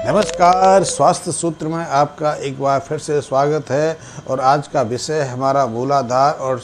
नमस्कार। स्वास्थ्य सूत्र में आपका एक बार फिर से स्वागत है और आज का विषय हमारा मूलाधार और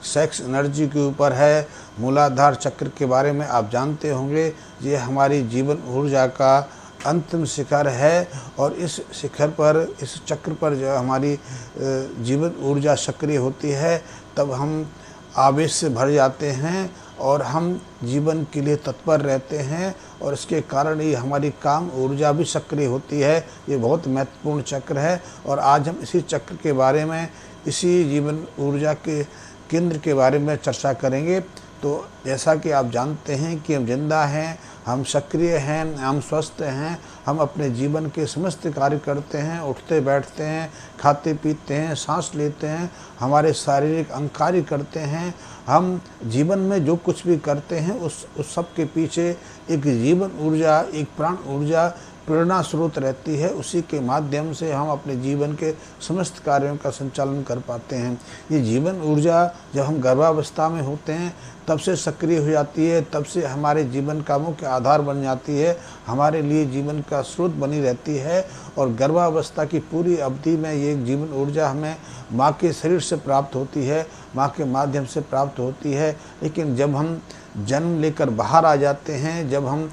सेक्स एनर्जी के ऊपर है। मूलाधार चक्र के बारे में आप जानते होंगे, ये हमारी जीवन ऊर्जा का अंतिम शिखर है और इस शिखर पर, इस चक्र पर जो हमारी जीवन ऊर्जा सक्रिय होती है तब हम आवेश से भर जाते हैं और हम जीवन के लिए तत्पर रहते हैं और इसके कारण ही हमारी काम ऊर्जा भी सक्रिय होती है। ये बहुत महत्वपूर्ण चक्र है और आज हम इसी चक्र के बारे में, इसी जीवन ऊर्जा के केंद्र के बारे में चर्चा करेंगे। तो जैसा कि आप जानते हैं कि हम जिंदा हैं, हम सक्रिय हैं, हम स्वस्थ हैं, हम अपने जीवन के समस्त कार्य करते हैं, उठते बैठते हैं, खाते पीते हैं, सांस लेते हैं, हमारे शारीरिक अंग कार्य करते हैं। हम जीवन में जो कुछ भी करते हैं उस सब के पीछे एक जीवन ऊर्जा, एक प्राण ऊर्जा प्रेरणा स्रोत रहती है। उसी के माध्यम से हम अपने जीवन के समस्त कार्यों का संचालन कर पाते हैं। ये जीवन ऊर्जा जब हम गर्भावस्था में होते हैं तब से सक्रिय हो जाती है, तब से हमारे जीवन का मुख्य आधार बन जाती है, हमारे लिए जीवन का स्रोत बनी रहती है। और गर्भावस्था की पूरी अवधि में ये जीवन ऊर्जा हमें माँ के शरीर से प्राप्त होती है, माँ के माध्यम से प्राप्त होती है। लेकिन जब हम जन्म लेकर बाहर आ जाते हैं, जब हम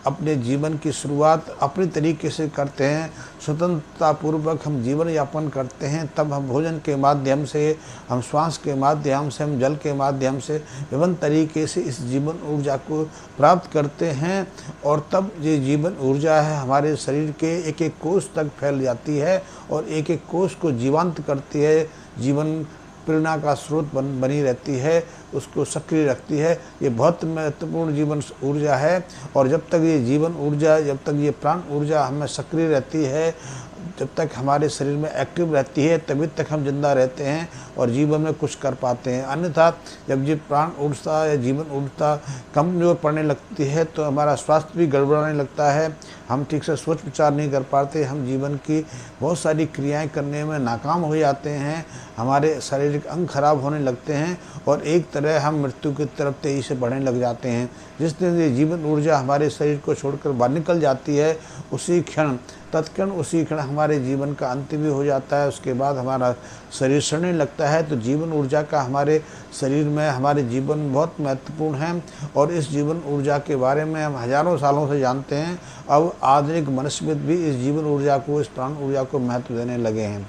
अपने जीवन की शुरुआत अपने तरीके से करते हैं, स्वतंत्रतापूर्वक हम जीवन यापन करते हैं, तब हम भोजन के माध्यम से, हम श्वास के माध्यम से, हम जल के माध्यम से विभिन्न तरीके से इस जीवन ऊर्जा को प्राप्त करते हैं। और तब ये जीवन ऊर्जा है हमारे शरीर के एक एक कोष तक फैल जाती है और एक एक कोष को जीवंत करती है, जीवन प्रेरणा का स्रोत बनी रहती है, उसको सक्रिय रखती है। ये बहुत महत्वपूर्ण जीवन ऊर्जा है और जब तक ये जीवन ऊर्जा, जब तक ये प्राण ऊर्जा हमें सक्रिय रहती है, जब तक हमारे शरीर में एक्टिव रहती है, तभी तक हम जिंदा रहते हैं और जीवन में कुछ कर पाते हैं। अन्यथा जब ये प्राण ऊर्जा या जीवन ऊर्जा कमजोर पड़ने लगती है तो हमारा स्वास्थ्य भी गड़बड़ाने लगता है, हम ठीक से सोच विचार नहीं कर पाते, हम जीवन की बहुत सारी क्रियाएं करने में नाकाम हो जाते हैं, हमारे शारीरिक अंग खराब होने लगते हैं और एक तरह हम मृत्यु की तरफ तेजी से बढ़ने लग जाते हैं। जिस दिन ये जीवन ऊर्जा हमारे शरीर को छोड़कर बाहर निकल जाती है, उसी क्षण, तत्क्षण उसी क्षण हमारे जीवन का अंत भी हो जाता है। उसके बाद हमारा शरीर सड़ने लगता है। तो जीवन ऊर्जा का हमारे शरीर में, हमारे जीवन में बहुत महत्वपूर्ण है और इस जीवन ऊर्जा के बारे में हम हजारों सालों से जानते हैं। अब आधुनिक मनुष्य भी इस जीवन ऊर्जा को, इस प्राण ऊर्जा को महत्व देने लगे हैं।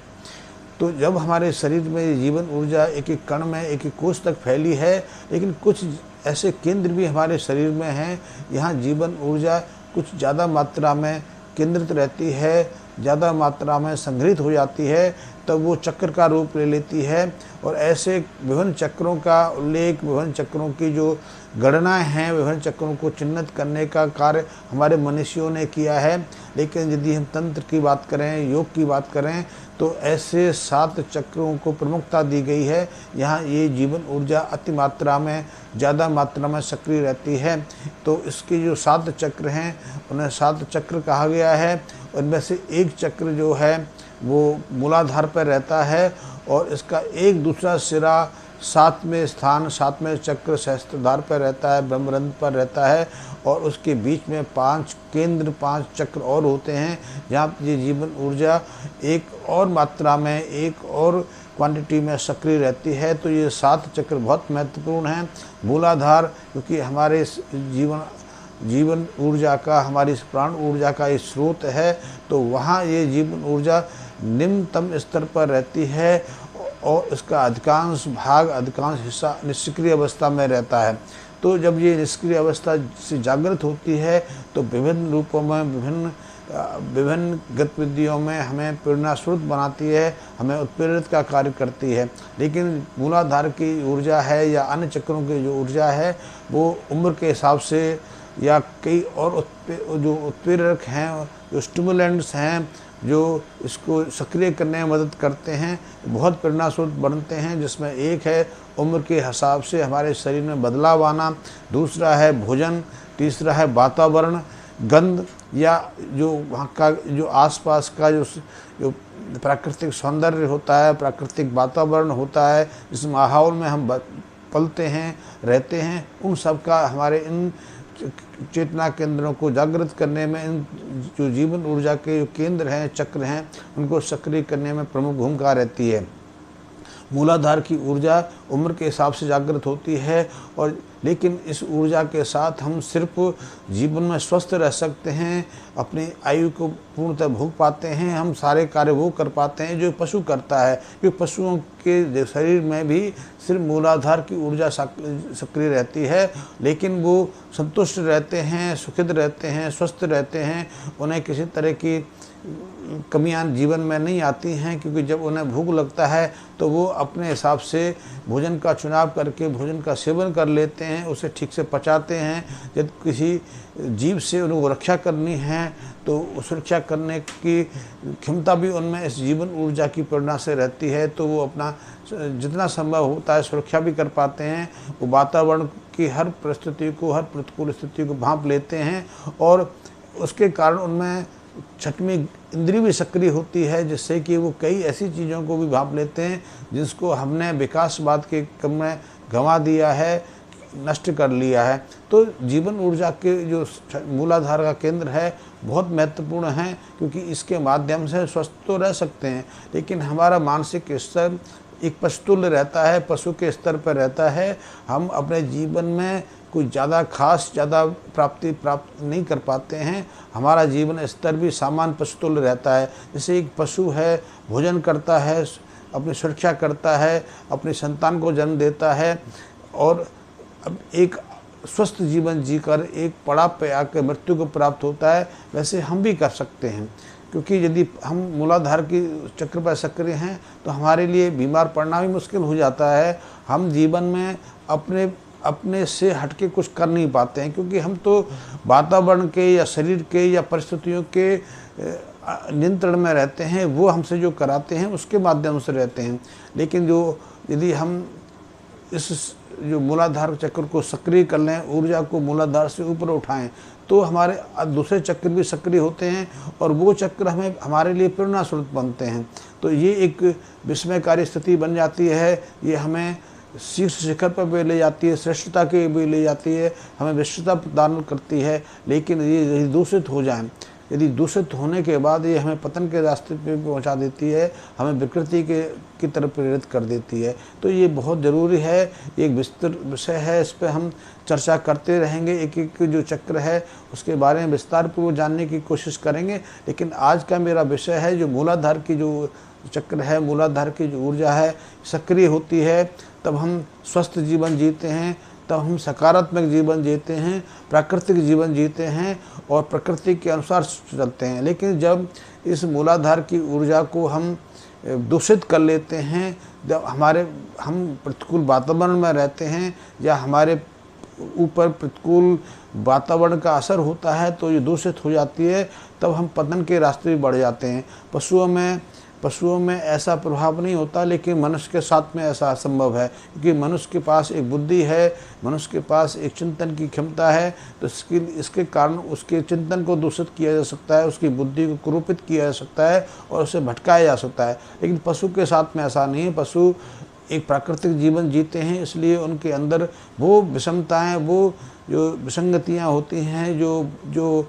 तो जब हमारे शरीर में ये जीवन ऊर्जा एक एक कण में, एक एक कोष तक फैली है, लेकिन कुछ ऐसे केंद्र भी हमारे शरीर में हैं, यहाँ जीवन ऊर्जा कुछ ज़्यादा मात्रा में केंद्रित रहती है, ज़्यादा मात्रा में संग्रहित हो जाती है, तब वो चक्र का रूप ले लेती है। और ऐसे विभिन्न चक्रों का उल्लेख, विभिन्न चक्रों की जो गणना है, विभिन्न चक्रों को चिन्हित करने का कार्य हमारे मनुष्यों ने किया है। लेकिन यदि हम तंत्र की बात करें, योग की बात करें, तो ऐसे 7 चक्रों को प्रमुखता दी गई है। यहाँ ये जीवन ऊर्जा अति मात्रा में, ज़्यादा मात्रा में सक्रिय रहती है। तो इसके जो 7 चक्र हैं उन्हें 7 चक्र कहा गया है। उनमें से एक चक्र जो है वो मूलाधार पर रहता है और इसका एक दूसरा सिरा 7वें स्थान, 7वें चक्र सहस्त्रधार पर रहता है, ब्रह्मरंध्र पर रहता है। और उसके बीच में 5 केंद्र, 5 चक्र और होते हैं जहाँ ये जीवन ऊर्जा एक और मात्रा में, एक और क्वांटिटी में सक्रिय रहती है। तो ये 7 चक्र बहुत महत्वपूर्ण हैं। मूलाधार क्योंकि हमारे जीवन ऊर्जा का, हमारी प्राण ऊर्जा का ये स्रोत है, तो वहाँ ये जीवन ऊर्जा निम्नतम स्तर पर रहती है और इसका अधिकांश भाग, अधिकांश हिस्सा निष्क्रिय अवस्था में रहता है। तो जब ये निष्क्रिय अवस्था से जागृत होती है तो विभिन्न रूपों में, विभिन्न गतिविधियों में हमें प्रेरणा स्रोत बनाती है, हमें उत्प्रेरित का कार्य करती है। लेकिन मूलाधार की ऊर्जा है या अन्य चक्रों की जो ऊर्जा है वो उम्र के हिसाब से या कई और जो उत्प्रेरक हैं, जो स्टिमुलेंट्स हैं, जो इसको सक्रिय करने में मदद करते हैं, बहुत प्रेरणा स्रोत बनते हैं। जिसमें एक है उम्र के हिसाब से हमारे शरीर में बदलाव आना, दूसरा है भोजन, तीसरा है वातावरण, गंध या जो वहाँ का जो आसपास का जो प्राकृतिक सौंदर्य होता है, प्राकृतिक वातावरण होता है, जिस माहौल में हम पलते हैं, रहते हैं, उन सब का हमारे इन चेतना केंद्रों को जागृत करने में, इन जो जीवन ऊर्जा के जो केंद्र हैं, चक्र हैं, उनको सक्रिय करने में प्रमुख भूमिका रहती है। मूलाधार की ऊर्जा उम्र के हिसाब से जागृत होती है, और लेकिन इस ऊर्जा के साथ हम सिर्फ जीवन में स्वस्थ रह सकते हैं, अपनी आयु को पूर्णतः भोग पाते हैं, हम सारे कार्य वो कर पाते हैं जो पशु करता है। क्योंकि पशुओं के शरीर में भी सिर्फ मूलाधार की ऊर्जा सक्रिय रहती है, लेकिन वो संतुष्ट रहते हैं, सुखित रहते हैं, स्वस्थ रहते हैं, उन्हें किसी तरह की कमियां जीवन में नहीं आती हैं। क्योंकि जब उन्हें भूख लगता है तो वो अपने हिसाब से भोजन का चुनाव करके भोजन का सेवन कर लेते हैं, उसे ठीक से पचाते हैं। जब किसी जीव से उनको रक्षा करनी है तो सुरक्षा करने की क्षमता भी उनमें इस जीवन ऊर्जा की प्रेरणा से रहती है, तो वो अपना जितना संभव होता है सुरक्षा भी कर पाते हैं। वो वातावरण की हर परिस्थिति को, हर प्रतिकूल स्थिति को भांप लेते हैं, और उसके कारण उनमें छठवीं इंद्रिय भी सक्रिय होती है, जिससे कि वो कई ऐसी चीज़ों को भी भांप लेते हैं जिसको हमने विकासवाद के क्रम में गंवा दिया है, नष्ट कर लिया है। तो जीवन ऊर्जा के जो मूलाधार का केंद्र है बहुत महत्वपूर्ण है, क्योंकि इसके माध्यम से स्वस्थ तो रह सकते हैं, लेकिन हमारा मानसिक स्तर एक पशुतुल्य रहता है, पशु के स्तर पर रहता है। हम अपने जीवन में कुछ ज़्यादा खास ज़्यादा प्राप्त नहीं कर पाते हैं, हमारा जीवन स्तर भी सामान्य पशुतुल्य रहता है। जैसे एक पशु है, भोजन करता है, अपनी सुरक्षा करता है, अपनी संतान को जन्म देता है, और अब एक स्वस्थ जीवन जीकर एक पड़ाव पे आकर मृत्यु को प्राप्त होता है। वैसे हम भी कर सकते हैं, क्योंकि यदि हम मूलाधार की चक्र पर सक्रिय हैं तो हमारे लिए बीमार पड़ना भी मुश्किल हो जाता है। हम जीवन में अपने से हटके कुछ कर नहीं पाते हैं, क्योंकि हम तो वातावरण के या शरीर के या परिस्थितियों के नियंत्रण में रहते हैं, वो हमसे जो कराते हैं उसके माध्यम से रहते हैं। लेकिन यदि हम इस जो मूलाधार चक्र को सक्रिय कर लें, ऊर्जा को मूलाधार से ऊपर उठाएं, तो हमारे दूसरे चक्र भी सक्रिय होते हैं, और वो चक्र हमारे लिए प्रेरणा स्रोत बनते हैं। तो ये एक विस्मयकारी स्थिति बन जाती है। ये हमें शीर्ष शिखर पर भी ले जाती है, श्रेष्ठता के भी ले जाती है, हमें विश्वता प्रदान करती है। लेकिन ये दूषित हो जाए, यदि दूषित होने के बाद ये हमें पतन के रास्ते पे पहुंचा देती है, हमें विकृति की तरफ प्रेरित कर देती है। तो ये बहुत ज़रूरी है, एक विस्तृत विषय है, इस पर हम चर्चा करते रहेंगे। एक एक जो चक्र है उसके बारे में विस्तार पूर्वक जानने की कोशिश करेंगे। लेकिन आज का मेरा विषय है जो मूलाधार की जो चक्र है, मूलाधार की जो ऊर्जा है सक्रिय होती है, तब हम स्वस्थ जीवन जीते हैं, तब हम सकारात्मक जीवन जीते हैं, प्राकृतिक जीवन जीते हैं और प्रकृति के अनुसार चलते हैं। लेकिन जब इस मूलाधार की ऊर्जा को हम दूषित कर लेते हैं, जब हम प्रतिकूल वातावरण में रहते हैं या हमारे ऊपर प्रतिकूल वातावरण का असर होता है, तो ये दूषित हो जाती है, तब हम पतन के रास्ते भी बढ़ जाते हैं। पशुओं में ऐसा प्रभाव नहीं होता, लेकिन मनुष्य के साथ में ऐसा असंभव है, क्योंकि मनुष्य के पास एक बुद्धि है, मनुष्य के पास एक चिंतन की क्षमता है। तो इसके कारण उसके चिंतन को दूषित किया जा सकता है, उसकी बुद्धि को कुरूपित किया जा सकता है और उसे भटकाया जा सकता है। लेकिन पशु के साथ में ऐसा नहीं है। पशु एक प्राकृतिक जीवन जीते हैं, इसलिए उनके अंदर वो विषमताएँ, वो जो विसंगतियाँ होती हैं जो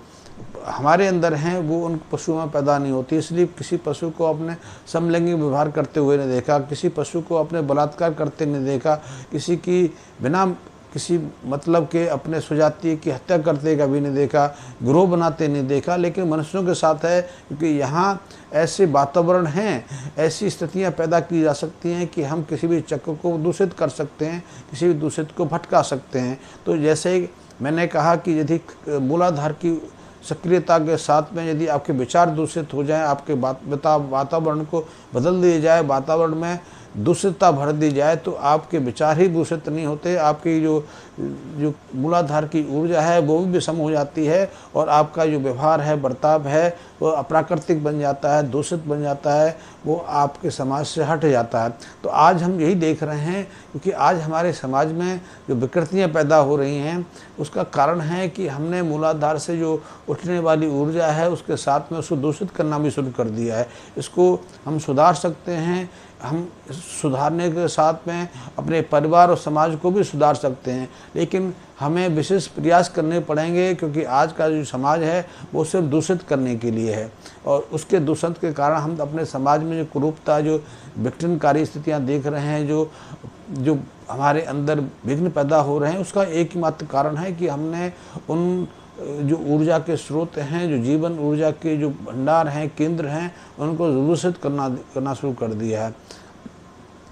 हमारे अंदर हैं, वो उन पशुओं में पैदा नहीं होती। इसलिए किसी पशु को अपने समलैंगिक व्यवहार करते हुए नहीं देखा, किसी पशु को अपने बलात्कार करते नहीं देखा, किसी की बिना किसी मतलब के अपने स्वजातीय की हत्या करते कभी नहीं देखा, गिरोह बनाते नहीं देखा। लेकिन मनुष्यों के साथ है, क्योंकि यहाँ ऐसे वातावरण हैं, ऐसी स्थितियाँ पैदा की जा सकती हैं कि हम किसी भी चक्र को दूषित कर सकते हैं, किसी भी दूषित को भटका सकते हैं। तो जैसे मैंने कहा कि यदि मूलाधार की सक्रियता के साथ में यदि आपके विचार दूषित हो जाएं, आपके वातावरण को बदल दिया जाए, वातावरण में दूषितता भर दी जाए, तो आपके विचार ही दूषित नहीं होते, आपकी जो मूलाधार की ऊर्जा है वो भी विषम हो जाती है, और आपका जो व्यवहार है, बर्ताव है, वो अप्राकृतिक बन जाता है, दूषित बन जाता है, वो आपके समाज से हट जाता है। तो आज हम यही देख रहे हैं, क्योंकि आज हमारे समाज में जो विकृतियाँ पैदा हो रही हैं, उसका कारण है कि हमने मूलाधार से जो उठने वाली ऊर्जा है उसके साथ में उसको दूषित करना भी शुरू कर दिया है। इसको हम सुधार सकते हैं। हम सुधारने के साथ में अपने परिवार और समाज को भी सुधार सकते हैं, लेकिन हमें विशेष प्रयास करने पड़ेंगे, क्योंकि आज का जो समाज है वो सिर्फ दूषित करने के लिए है, और उसके दूषित के कारण हम अपने समाज में जो कुरूपता, जो विघटनकारी स्थितियां देख रहे हैं, जो हमारे अंदर विघ्न पैदा हो रहे हैं, उसका एक ही मात्र कारण है कि हमने उन जो ऊर्जा के स्रोत हैं, जो जीवन ऊर्जा के जो भंडार हैं, केंद्र हैं, उनको दूषित करना शुरू कर दिया है।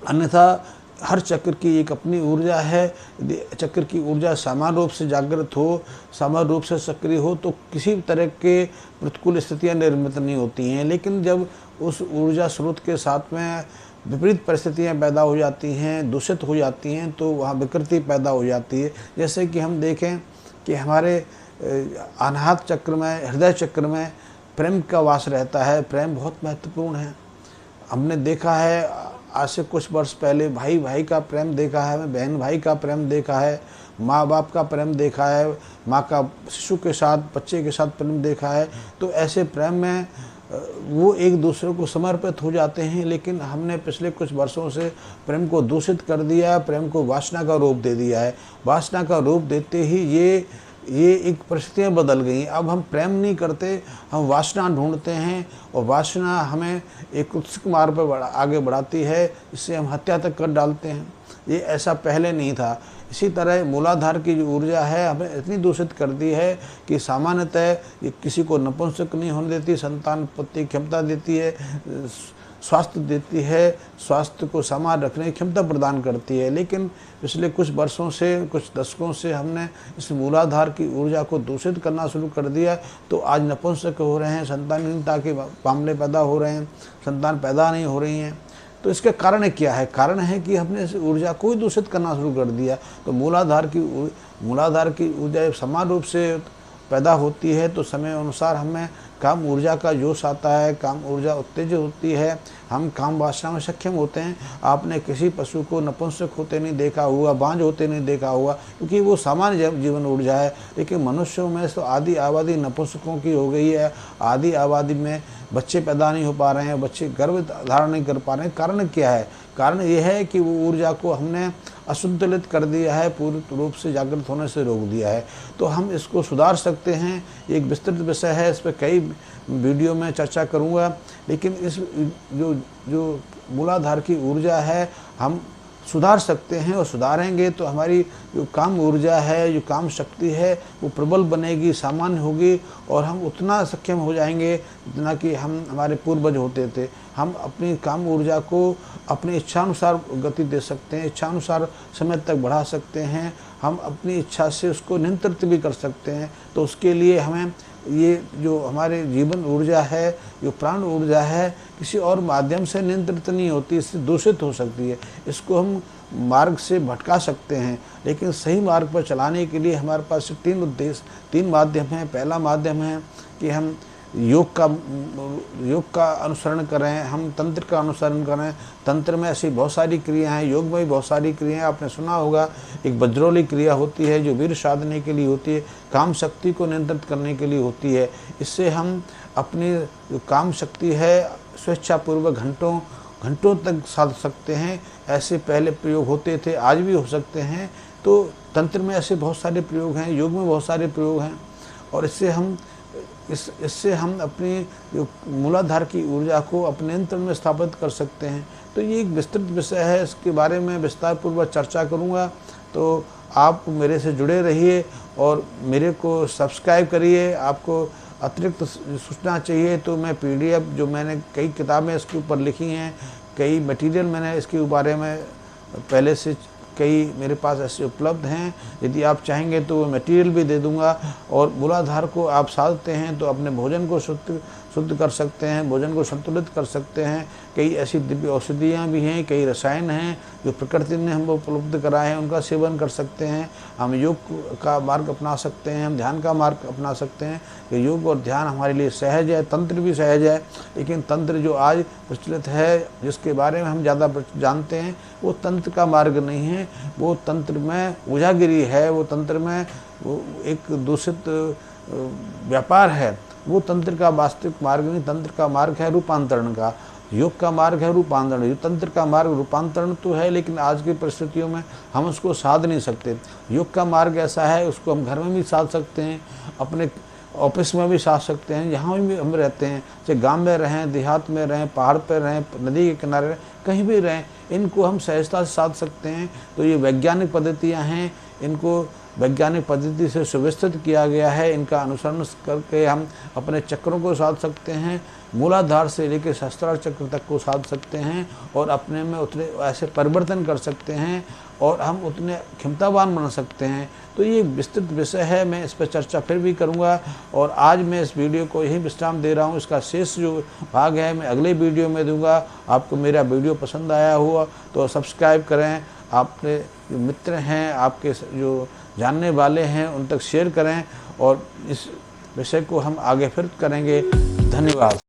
अन्यथा हर चक्र की एक अपनी ऊर्जा है। यदि चक्र की ऊर्जा समान रूप से जागृत हो, समान रूप से सक्रिय हो, तो किसी तरह के प्रतिकूल स्थितियां निर्मित नहीं होती हैं। लेकिन जब उस ऊर्जा स्रोत के साथ में विपरीत परिस्थितियां पैदा हो जाती हैं, दूषित हो जाती हैं, तो वहाँ विकृति पैदा हो जाती है। जैसे कि हम देखें कि हमारे अनाहत चक्र में, हृदय चक्र में प्रेम का वास रहता है। प्रेम बहुत महत्वपूर्ण है। हमने देखा है आज से कुछ वर्ष पहले भाई भाई का प्रेम देखा है, बहन भाई का प्रेम देखा है, माँ बाप का प्रेम देखा है, माँ का शिशु के साथ, बच्चे के साथ प्रेम देखा है। तो ऐसे प्रेम में वो एक दूसरे को समर्पित हो जाते हैं। लेकिन हमने पिछले कुछ वर्षों से प्रेम को दूषित कर दिया है, प्रेम को वासना का रूप दे दिया है। वासना का रूप देते ही ये एक परिस्थितियाँ बदल गई। अब हम प्रेम नहीं करते, हम वासना ढूंढते हैं, और वासना हमें एक उत्सुक मार्ग पर आगे बढ़ाती है, इससे हम हत्या तक कर डालते हैं। ये ऐसा पहले नहीं था। इसी तरह मूलाधार की जो ऊर्जा है हमें इतनी दूषित कर दी है कि सामान्यतः ये किसी को नपुंसक नहीं होने देती, संतान उत्पत्ति क्षमता देती है, स्वास्थ्य देती है, स्वास्थ्य को समान रखने की क्षमता प्रदान करती है। लेकिन पिछले कुछ वर्षों से, कुछ दशकों से हमने इस मूलाधार की ऊर्जा को दूषित करना शुरू कर दिया। तो आज नपुंसक हो रहे हैं, संतानहीनता के मामले पैदा हो रहे हैं, संतान पैदा नहीं हो रही हैं। तो इसके कारण क्या है? कारण है कि हमने इस ऊर्जा को ही दूषित करना शुरू कर दिया। तो मूलाधार की ऊर्जा समान रूप से पैदा होती है, तो समय अनुसार हमें काम ऊर्जा का जोश आता है, काम ऊर्जा उत्तेजित होती है, हम काम वासना में सक्षम होते हैं। आपने किसी पशु को नपुंसक होते नहीं देखा हुआ, बांझ होते नहीं देखा हुआ, क्योंकि वो सामान्य जीवन ऊर्जा है। लेकिन मनुष्यों में तो आधी आबादी नपुंसकों की हो गई है। आधी आबादी में बच्चे पैदा नहीं हो पा रहे हैं, बच्चे गर्भ धारण नहीं कर पा रहे हैं। कारण क्या है? कारण यह है कि वो ऊर्जा को हमने असंतुलित कर दिया है, पूर्ण रूप से जागृत होने से रोक दिया है। तो हम इसको सुधार सकते हैं। एक विस्तृत विषय है, इस पर कई वीडियो में चर्चा करूंगा। लेकिन इस जो मूलाधार की ऊर्जा है हम सुधार सकते हैं, और सुधारेंगे तो हमारी जो काम ऊर्जा है, जो काम शक्ति है, वो प्रबल बनेगी, सामान्य होगी, और हम उतना सक्षम हो जाएंगे जितना कि हमारे पूर्वज होते थे। हम अपनी काम ऊर्जा को अपनी इच्छानुसार गति दे सकते हैं, इच्छानुसार समय तक बढ़ा सकते हैं, हम अपनी इच्छा से उसको नियंत्रित भी कर सकते हैं। तो उसके लिए हमें ये जो हमारे जीवन ऊर्जा है, जो प्राण ऊर्जा है, किसी और माध्यम से नियंत्रित नहीं होती, इससे दूषित हो सकती है। इसको हम मार्ग से भटका सकते हैं, लेकिन सही मार्ग पर चलाने के लिए हमारे पास तीन माध्यम हैं। पहला माध्यम है कि हम योग का अनुसरण करें, हम तंत्र का अनुसरण करें। तंत्र में ऐसी बहुत सारी क्रियाएं हैं, योग में भी बहुत सारी क्रियाएं। आपने सुना होगा एक वज्रोली क्रिया होती है जो वीर साधने के लिए होती है, काम शक्ति को नियंत्रित करने के लिए होती है। इससे हम अपनी जो काम शक्ति है स्वेच्छापूर्वक घंटों तक साध सकते हैं। ऐसे पहले प्रयोग होते थे, आज भी हो सकते हैं। तो तंत्र में ऐसे बहुत सारे प्रयोग हैं, योग में बहुत सारे प्रयोग हैं, और इससे हम अपनी जो मूलाधार की ऊर्जा को अपने नियंत्रण में स्थापित कर सकते हैं। तो ये एक विस्तृत विषय है, इसके बारे में विस्तार पूर्वक चर्चा करूँगा। तो आप मेरे से जुड़े रहिए और मेरे को सब्सक्राइब करिए। आपको अतिरिक्त सूचना चाहिए तो मैं PDF जो मैंने कई किताबें इसके ऊपर लिखी हैं, कई मटेरियल मैंने इसके बारे में पहले से कई मेरे पास ऐसे उपलब्ध हैं। यदि आप चाहेंगे तो वो मटेरियल भी दे दूंगा। और मूलाधार को आप साधते हैं तो अपने भोजन को शुद्ध कर सकते हैं, भोजन को संतुलित कर सकते हैं। कई ऐसी दिव्य औषधियाँ भी हैं, कई रसायन हैं जो प्रकृति ने हमको उपलब्ध कराए हैं, उनका सेवन कर सकते हैं। हम योग का मार्ग अपना सकते हैं, हम ध्यान का मार्ग अपना सकते हैं। कि योग और ध्यान हमारे लिए सहज है, तंत्र भी सहज है। लेकिन तंत्र जो आज प्रचलित है, जिसके बारे में हम ज़्यादा जानते हैं, वो तंत्र का मार्ग नहीं है। वो तंत्र में ओझागिरी है, वो तंत्र में वो एक दूषित व्यापार है। वो तंत्र का वास्तविक मार्ग नहीं, तंत्र का मार्ग है रूपांतरण का। योग का मार्ग है रूपांतरण। युग तंत्र का मार्ग रूपांतरण तो है, लेकिन आज की परिस्थितियों में हम उसको साध नहीं सकते। योग का मार्ग ऐसा है, उसको हम घर में भी साध सकते हैं, अपने ऑफिस में भी साध सकते हैं, यहाँ भी हम रहते हैं, चाहे गांव में रहें, देहात में रहें, पहाड़ पर रहें, नदी के किनारे रहें, कहीं भी रहें, इनको हम सहजता से साध सकते हैं। तो ये वैज्ञानिक पद्धतियाँ हैं, इनको वैज्ञानिक पद्धति से सुव्यवस्थित किया गया है। इनका अनुसरण करके हम अपने चक्रों को साध सकते हैं, मूलाधार से लेकर सहस्त्रार चक्र तक को साध सकते हैं, और अपने में उतने ऐसे परिवर्तन कर सकते हैं, और हम उतने क्षमतावान बन सकते हैं। तो ये विस्तृत विषय है, मैं इस पर चर्चा फिर भी करूँगा, और आज मैं इस वीडियो को यही विश्राम दे रहा हूँ। इसका शेष जो भाग है मैं अगले वीडियो में दूंगा। आपको मेरा वीडियो पसंद आया हुआ तो सब्सक्राइब करें, आपने जो मित्र हैं, आपके जो जानने वाले हैं, उन तक शेयर करें, और इस विषय को हम आगे फिर करेंगे। धन्यवाद।